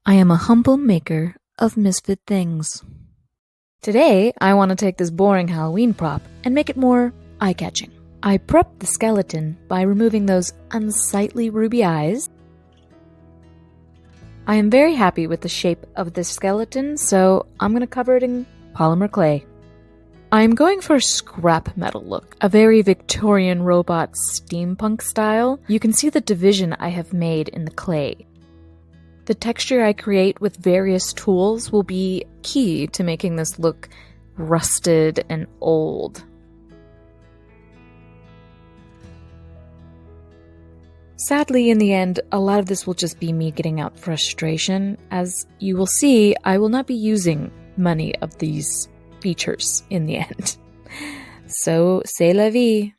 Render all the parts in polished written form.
I am a humble maker of misfit things. Today, I want to take this boring Halloween prop and make it more eye-catching. I prepped the skeleton by removing those unsightly ruby eyes. I am very happy with the shape of this skeleton, so I'm going to cover it in polymer clay. I'm going for a scrap metal look, a very Victorian robot steampunk style. You can see the division I have made in the clay. The texture I create with various tools will be key to making this look rusted and old. Sadly, in the end, a lot of this will just be me getting out frustration. As you will see, I will not be using many of these features in the end. So, c'est la vie.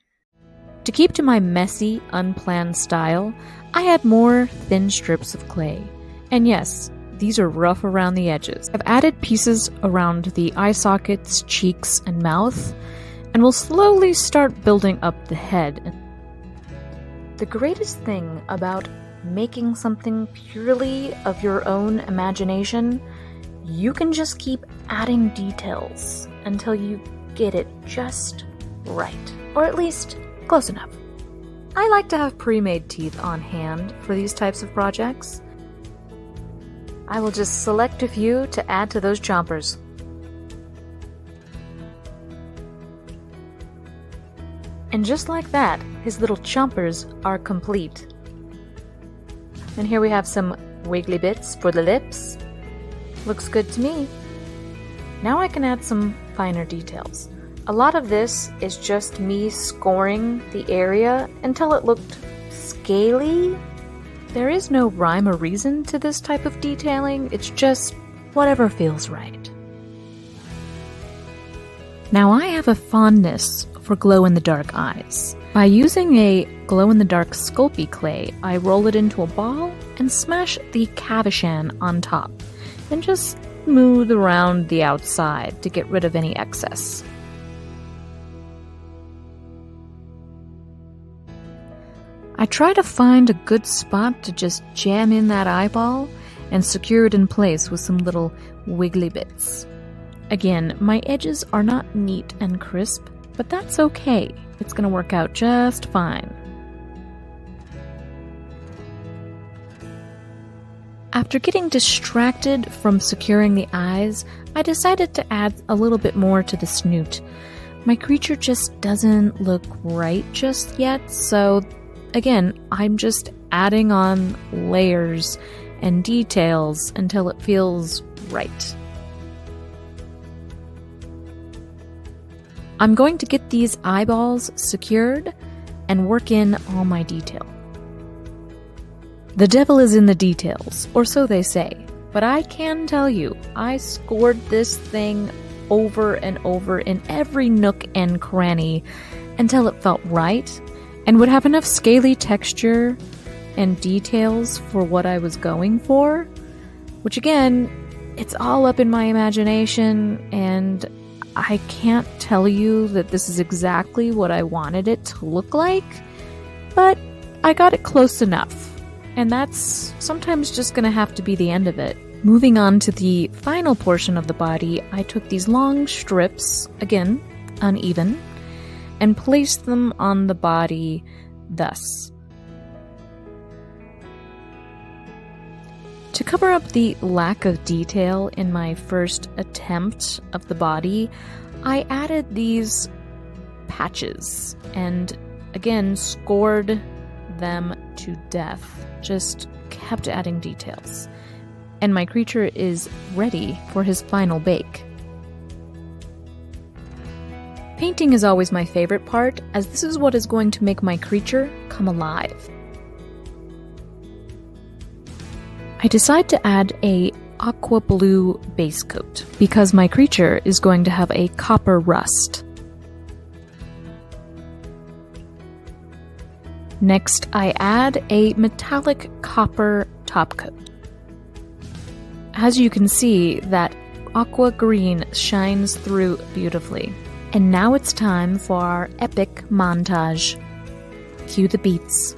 To keep to my messy, unplanned style, I add more thin strips of clay. And yes, these are rough around the edges. I've added pieces around the eye sockets, cheeks, and mouth, and will slowly start building up the head. The greatest thing about making something purely of your own imagination, you can just keep adding details until you get it just right, or at least close enough. I like to have pre-made teeth on hand for these types of projects. I will just select a few to add to those chompers. And just like that, his little chompers are complete. And here we have some wiggly bits for the lips. Looks good to me. Now I can add some finer details. A lot of this is just me scoring the area until it looked scaly. There is no rhyme or reason to this type of detailing, it's just whatever feels right. Now I have a fondness for glow-in-the-dark eyes. By using a glow-in-the-dark Sculpting clay, I roll it into a ball and smash the cabochon on top, and just smooth around the outside to get rid of any excess. I try to find a good spot to just jam in that eyeball and secure it in place with some little wiggly bits. Again, my edges are not neat and crisp, but that's okay. It's gonna work out just fine. After getting distracted from securing the eyes, I decided to add a little bit more to the snoot. My creature just doesn't look right just yet, so again, I'm just adding on layers and details until it feels right. I'm going to get these eyeballs secured and work in all my detail. The devil is in the details, or so they say, but I can tell you, I scored this thing over and over in every nook and cranny until it felt right, and would have enough scaly texture and details for what I was going for, which again, it's all up in my imagination, and I can't tell you that this is exactly what I wanted it to look like, but I got it close enough, and that's sometimes just gonna have to be the end of it. Moving on to the final portion of the body, I took these long strips, again, uneven, and placed them on the body thus. To cover up the lack of detail in my first attempt of the body, I added these patches and again scored them to death, just kept adding details. And my creature is ready for his final bake. Painting is always my favorite part, as this is what is going to make my creature come alive. I decide to add a aqua blue base coat, because my creature is going to have a copper rust. Next, I add a metallic copper top coat. As you can see, that aqua green shines through beautifully. And now it's time for our epic montage. Cue the beats.